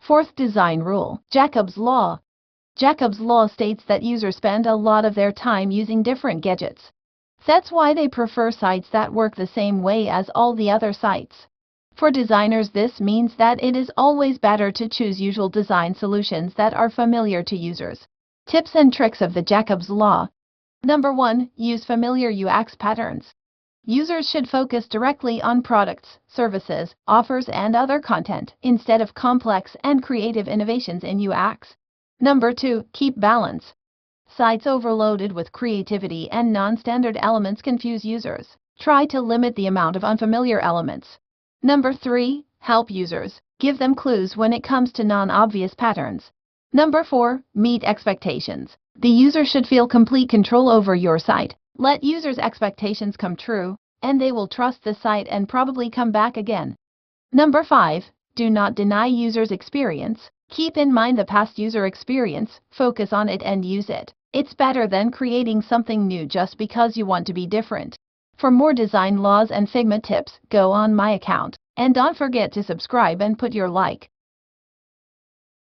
Fourth design rule, Jacob's law. Jacob's law states that users spend a lot of their time using different gadgets. That's why they prefer sites that work the same way as all the other sites. For designers, this means that it is always better to choose usual design solutions that are familiar to users. Tips and tricks of the Jacob's law. Number 1. Use familiar UX patterns. Users should focus directly on products, services, offers, and other content, instead of complex and creative innovations in UX. Number 2. Keep balance. Sites overloaded with creativity and non-standard elements confuse users. Try to limit the amount of unfamiliar elements. Number 3. Help users. Give them clues when it comes to non-obvious patterns. Number 4. Meet expectations. The user should feel complete control over your site. Let users' expectations come true, and they will trust the site and probably come back again. Number 5. Do not deny users' experience. Keep in mind the past user experience, focus on it and use it. It's better than creating something new just because you want to be different. For more design laws and Figma tips, go on my account. And don't forget to subscribe and put your like.